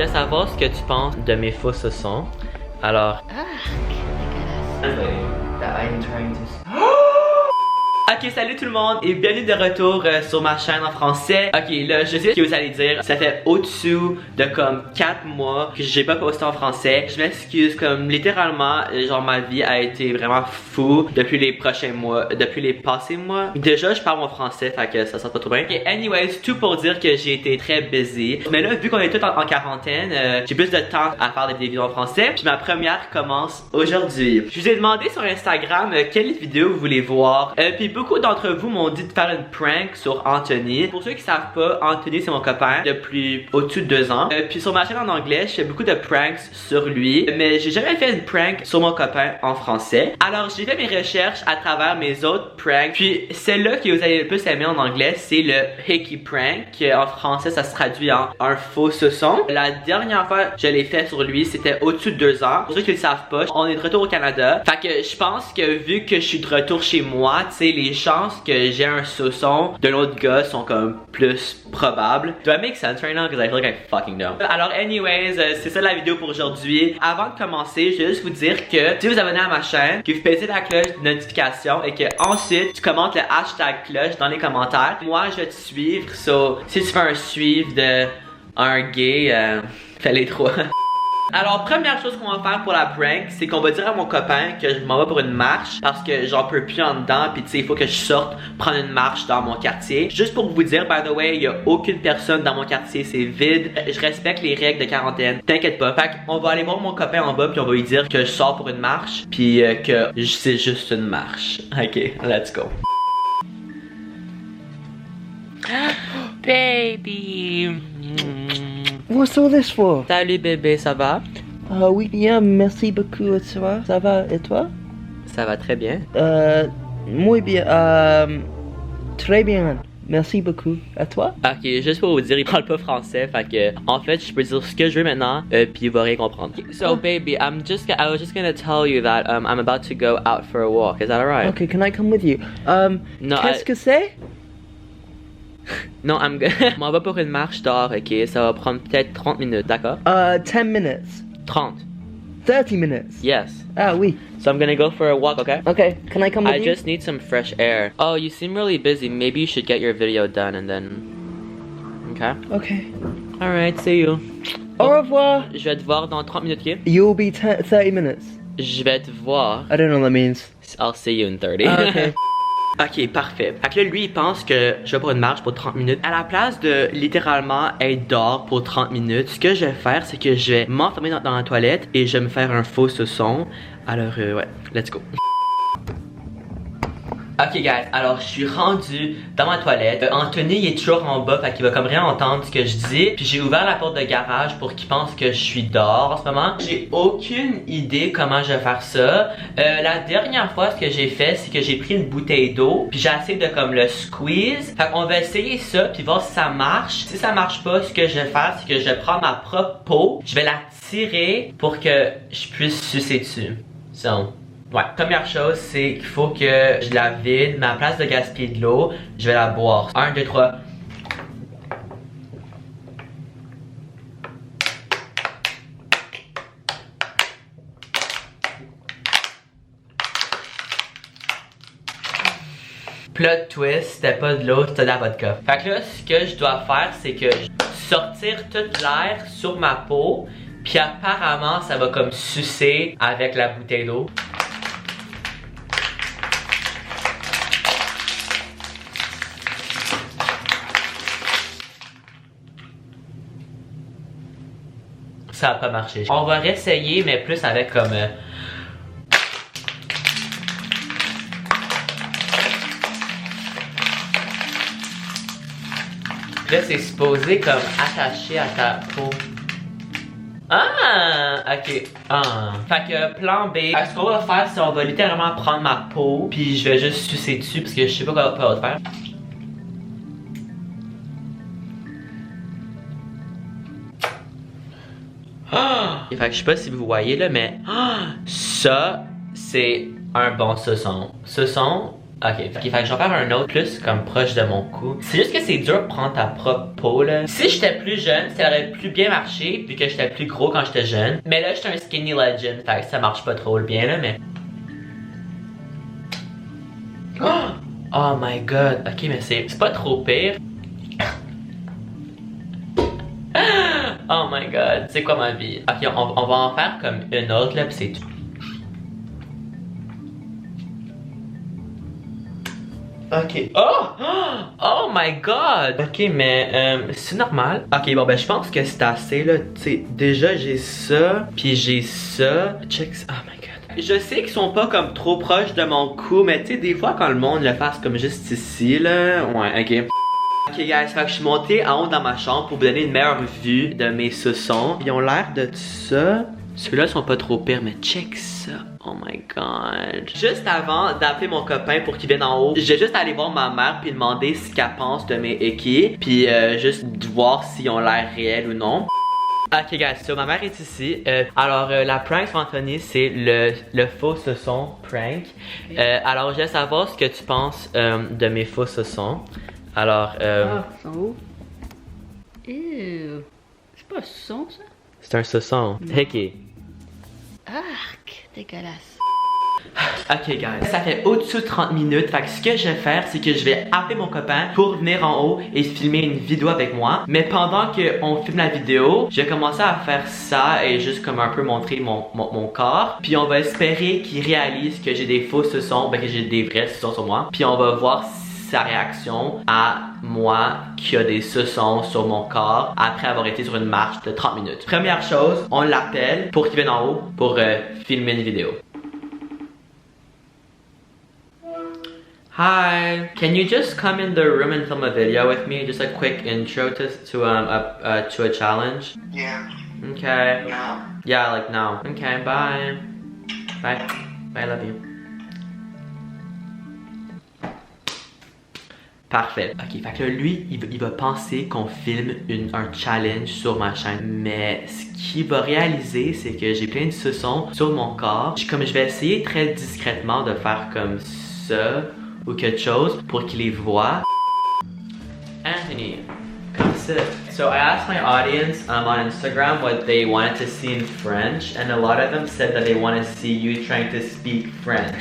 J'aimerais savoir ce que tu penses de mes faux saucons. Alors... Ok, salut tout le monde et bienvenue de retour sur ma chaîne en français. Ok, là, je sais ce que vous allez dire. Ça fait au-dessous de comme 4 mois que j'ai pas posté en français. Je m'excuse, comme littéralement, genre ma vie a été vraiment fou depuis les prochains mois, depuis les passés mois. Déjà, je parle mon français, fait que ça sort pas trop bien. Ok, anyways, tout pour dire que j'ai été très busy. Mais là, vu qu'on est tous en quarantaine, j'ai plus de temps à faire des vidéos en français. Puis ma première commence aujourd'hui. Je vous ai demandé sur Instagram quelle vidéo vous voulez voir. Puis beaucoup d'entre vous m'ont dit de faire une prank sur Anthony. Pour ceux qui savent pas, Anthony c'est mon copain depuis au-dessus de 2 ans. Puis sur ma chaîne en anglais, je fais beaucoup de pranks sur lui. Mais j'ai jamais fait une prank sur mon copain en français. Alors j'ai fait mes recherches à travers mes autres pranks. Puis celle-là que vous allez le plus aimer en anglais, c'est le hickey prank. En français, ça se traduit en un faux saucon. La dernière fois que je l'ai fait sur lui, c'était au-dessus de 2 ans. Pour ceux qui le savent pas, on est de retour au Canada. Fait que je pense que vu que je suis de retour chez moi, tu sais, les chances que j'ai un saucon de l'autre gars sont comme plus probables. Do I make sense right now? Because I feel like I fucking know. Alors anyways, c'est ça la vidéo pour aujourd'hui. Avant de commencer, je vais juste vous dire que si vous abonnez à ma chaîne, que vous pétez la cloche de notification et que ensuite tu commentes le hashtag cloche dans les commentaires, moi je vais te suivre. So, si tu fais un suivre de un gay, fais les 3. Alors première chose qu'on va faire pour la prank, c'est qu'on va dire à mon copain que je m'en vais pour une marche parce que j'en peux plus en dedans, puis tu sais il faut que je sorte prendre une marche dans mon quartier. Juste pour vous dire, by the way, il y a aucune personne dans mon quartier, c'est vide. Je respecte les règles de quarantaine, t'inquiète pas. Fait qu'on va aller voir mon copain en bas puis on va lui dire que je sors pour une marche puis que c'est juste une marche. Ok, let's go. Baby. What's all this for? Salut bébé, ça va? Oui, bien, merci beaucoup, et toi? Ça va, et toi? Ça va très bien. Muy bien, très bien, merci beaucoup. À toi? Ok, juste pour vous dire, il parle pas français, fait que, en fait, je peux dire ce que je veux maintenant, puis il va rien comprendre. So baby, I was just gonna tell you that I'm about to go out for a walk. Is that alright? Okay, can I come with you? No, qu'est-ce que c'est? Non, je m'en vais pour une marche dehors, ok? Ça va prendre peut-être 30 minutes, d'accord? 10 minutes. 30. 30 minutes. Yes. Ah, oui. So I'm gonna go for a walk, okay? Okay, can I come with I you? just need some fresh air. Oh, you seem really busy. Maybe you should get your video done and then... Okay? Okay. Alright, see you. Au revoir. Je vais te voir dans 30 minutes, ok? You'll be 30 minutes. Je vais te voir. I don't know what that means. I'll see you in 30. Ah, okay. Ok, parfait. Fait que là, lui, il pense que je vais pour une marche pour 30 minutes. À la place de littéralement être dehors pour 30 minutes, ce que je vais faire, c'est que je vais m'enfermer dans la toilette et je vais me faire un faux saucon. Alors, ouais, let's go. Ok guys, alors je suis rendu dans ma toilette. Anthony il est toujours en bas, fait qu'il va comme rien entendre ce que je dis. Puis j'ai ouvert la porte de garage pour qu'il pense que je suis dehors en ce moment. J'ai aucune idée comment je vais faire ça. La dernière fois ce que j'ai fait, c'est que j'ai pris une bouteille d'eau, puis j'ai essayé de comme le squeeze. Fait qu'on va essayer ça, puis voir si ça marche. Si ça marche pas, ce que je vais faire, c'est que je vais prendre ma propre peau, je vais la tirer pour que je puisse sucer dessus. So, ouais, première chose, c'est qu'il faut que je la vide, mais à la place de gaspiller de l'eau, je vais la boire. 1, 2, 3. Plot twist, c'était pas de l'eau, c'était de la vodka. Fait que là, ce que je dois faire, c'est que sortir toute l'air sur ma peau, puis apparemment, ça va comme sucer avec la bouteille d'eau. Ça a pas marché. On va réessayer, mais plus avec comme... Là, c'est supposé comme attaché à ta peau. Ah, ok. Ah. Fait que plan B, ce qu'on va faire, c'est on va littéralement prendre ma peau, puis je vais juste sucer dessus parce que je sais pas quoi on va faire. Fait que je sais pas si vous voyez là, mais ça, c'est un bon saucon. Saucon, Ok, fait que je vais faire un autre plus comme proche de mon cou. C'est juste que c'est dur de prendre ta propre peau là. Si j'étais plus jeune, ça aurait plus bien marché vu que j'étais plus gros quand j'étais jeune. Mais là, j'étais un skinny legend, fait que ça marche pas trop bien là, mais... Oh my god, ok, mais c'est pas trop pire. Oh my god, c'est quoi ma vie? Ok, on va en faire comme une autre là, pis c'est tout. Ok. Oh my god! Ok, mais c'est normal. Ok, bon, ben je pense que c'est assez là. Tu sais, déjà j'ai ça, puis j'ai ça. Check ça. Oh my god. Je sais qu'ils sont pas comme trop proches de mon cou, mais tu sais, des fois quand le monde le fasse comme juste ici là. Ouais, ok. Ok guys, fait que je suis monté en haut dans ma chambre pour vous donner une meilleure vue de mes suçons. Ils ont l'air de ça. Ceux-là sont pas trop pires, mais check ça. Oh my god. Juste avant d'appeler mon copain pour qu'il vienne en haut, j'ai juste allé voir ma mère puis demander ce qu'elle pense de mes équipes. Puis juste voir s'ils ont l'air réels ou non. Ok guys, so ma mère est ici. Alors la prank sur Anthony, c'est le faux suçon prank. Alors je vais savoir ce que tu penses de mes faux suçons. Alors Ah, ils sont où? C'est pas un son ça? c'est un suçon. Hickey. Arc, dégueulasse. Ok guys, ça fait au-dessus de 30 minutes, fait que ce que je vais faire c'est que je vais appeler mon copain pour venir en haut et filmer une vidéo avec moi. Mais pendant qu'on filme la vidéo, je vais commencer à faire ça et juste comme un peu montrer mon corps. Puis on va espérer qu'il réalise que j'ai des faux suçons, ben que j'ai des vrais suçons sur moi. Puis on va voir sa réaction à moi qui a des suçons sur mon corps après avoir été sur une marche de 30 minutes. Première chose, on l'appelle pour qu'il vienne en haut pour filmer une vidéo. Hi, can you just come in the room and film a video with me? Just a quick intro to a challenge. Yeah. Okay. No. Yeah, like now. Okay, bye. Bye. Bye, love you. Parfait. Ok, fait que là, lui, il va penser qu'on filme un challenge sur ma chaîne. Mais ce qu'il va réaliser, c'est que j'ai plein de suçons sur mon corps. Comme je vais essayer très discrètement de faire comme ça ou quelque chose pour qu'il les voit. Anthony, come sit. So I asked my audience on Instagram what they wanted to see in French, and a lot of them said that they want to see you trying to speak French.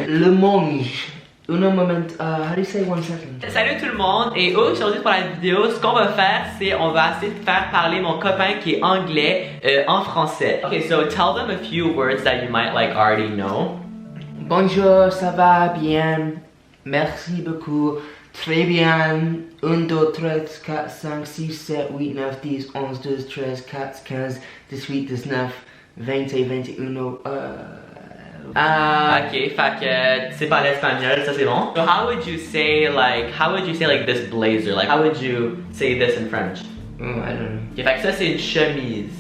Le mange. Uno moment, how do you say 1 second? Salut tout le monde, et aujourd'hui pour la vidéo, ce qu'on va faire, c'est on va essayer de faire parler mon copain qui est anglais en français. Okay, so tell them a few words that you might like already know. Bonjour, ça va bien? Merci beaucoup. Très bien. 1, 2, 3, 4, 5, 6, 7, 8, 9, 10, 11, 12, 13, 14, 15, 18, 19, 20, 21, Ok, fait que c'est pas l'espagnol, ça c'est bon. So how would you say like this blazer? Like how would you say this in French? I don't know. Ok, fait que ça c'est une chemise.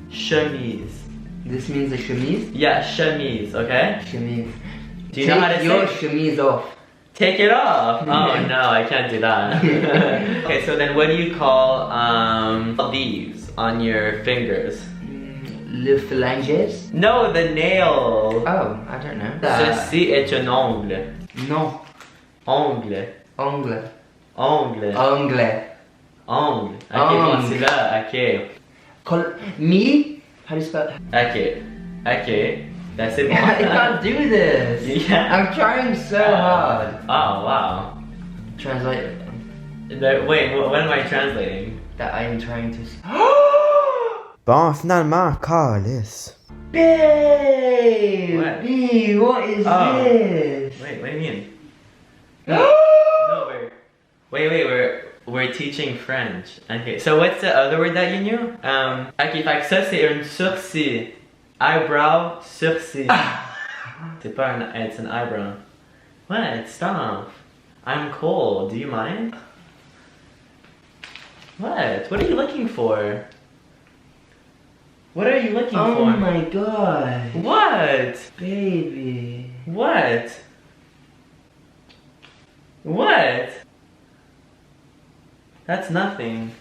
Chemise. This means a chemise? Yeah, chemise, okay? Chemise. Do you know how to Take your say? chemise off. Take it off. Oh no, I can't do that. Okay, so then what do you call these on your fingers? Le phalanges? No, the nail. Oh, I don't know. Ceci est un ongle. Non. Ongle. Ongle. Ongle. Anglais. Ongle. Ok, Ongle. bon, c'est là, ok. Me? How do you spell? Ok. Ok. Ben, c'est bon. I can't do this. Yeah. I'm trying so hard. Oh, wow. Translate Wait, what am I translating? that I am trying to. Bon, finalement, calice. Babe! What? B, what is Oh. this? Wait, what do you mean? No, we're teaching French. Okay, so what's the other word that you knew? Ok, fait que ça c'est un sourcil. Eyebrow, sourcil. C'est pas it's an eyebrow. What? Stop. I'm cold. Do you mind? What? What are you looking for? What are you looking Oh for? my god. What? Baby. What? What? That's nothing.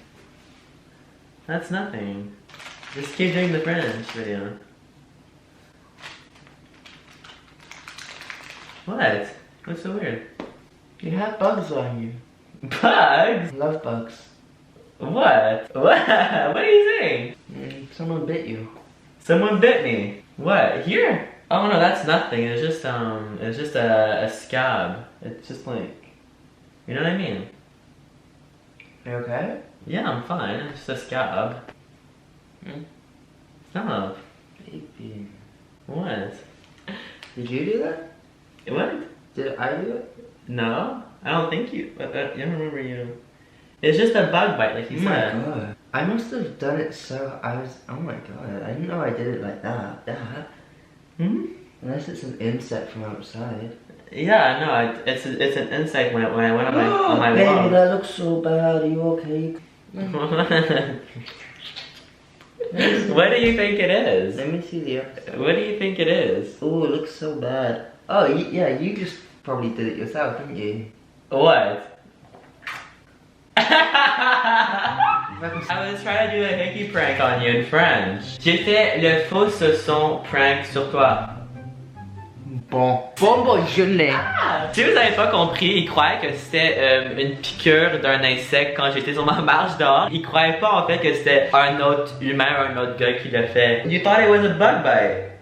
That's nothing. Just keep doing the French video. What? What's so weird? You have bugs on you. Bugs? I love bugs. What? What? What are you saying? Someone bit you. Someone bit me. What? Here? Oh no, that's nothing. It's just a scab. It's just like, you know what I mean? You okay? Yeah, I'm fine. It's just a scab. Stop. Baby. What? Did you do that? What? Did I do it? No, I don't think you. I don't remember you. It's just a bug bite, like you said. Oh my god. I must have done it so oh my god, I didn't know I did it like that. Hmm? Unless it's an insect from outside. Yeah, no, it's an insect when I went on my Baby, walk. that looks so bad. Are you okay? What do you think it is? Let me see the episode. What do you think it is? Oh, it looks so bad. Oh, yeah, you just probably did it yourself, didn't you? What? I was trying to do a hickey prank on you in French. J'ai fait le faux son prank sur toi. Bon. Bon, je l'ai. Si vous avez pas compris, il croyait que c'était une piqûre d'un insecte quand j'étais sur ma marche dehors. Il croyait pas en fait que c'était un autre humain ou un autre gars qui l'a fait. You thought it was a bug bite.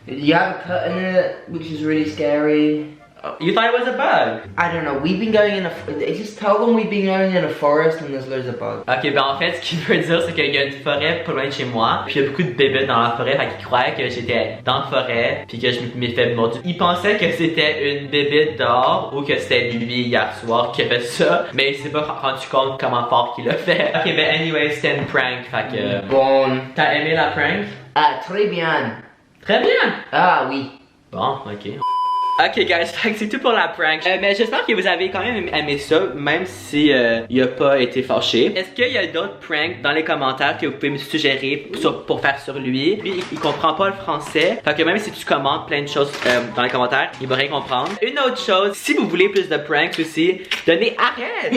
You have a cut in it, which is really scary. You thought it was a bug? I don't know, we've been going in just tell them we've been going in a forest and there's loads of bugs. Ok, ben en fait, ce qu'il veut dire, c'est qu'il y a une forêt pas loin de chez moi, puis il y a beaucoup de bébés dans la forêt, fait qu'il croyait que j'étais dans la forêt, puis que je m'étais fait mordu. Il pensait que c'était une bébête dehors, ou que c'était lui hier soir qui a fait ça, mais il s'est pas rendu compte comment fort qu'il l'a fait. Ok, ben anyway, c'était une prank, fait que... Bon. T'as aimé la prank? Ah, très bien. Très bien! Ah oui. Bon, ok. Ok guys, c'est tout pour la prank. Mais j'espère que vous avez quand même aimé ça, même si il a pas été fâché. Est-ce qu'il y a d'autres pranks dans les commentaires que vous pouvez me suggérer pour faire sur lui? Lui, il comprend pas le français, fait que même si tu commentes plein de choses dans les commentaires, il va rien comprendre. Une autre chose, si vous voulez plus de pranks aussi, arrête!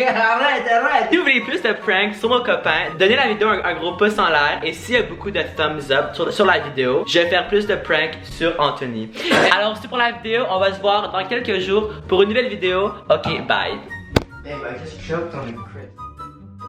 Arrête. Si vous voulez plus de pranks sur mon copain, donnez la vidéo un gros pouce en l'air, et s'il y a beaucoup de thumbs up sur la vidéo, je vais faire plus de pranks sur Anthony. Alors c'est pour la vidéo. On va se voir dans quelques jours pour une nouvelle vidéo. Ok, bye. Babe, I just choked on a crisp.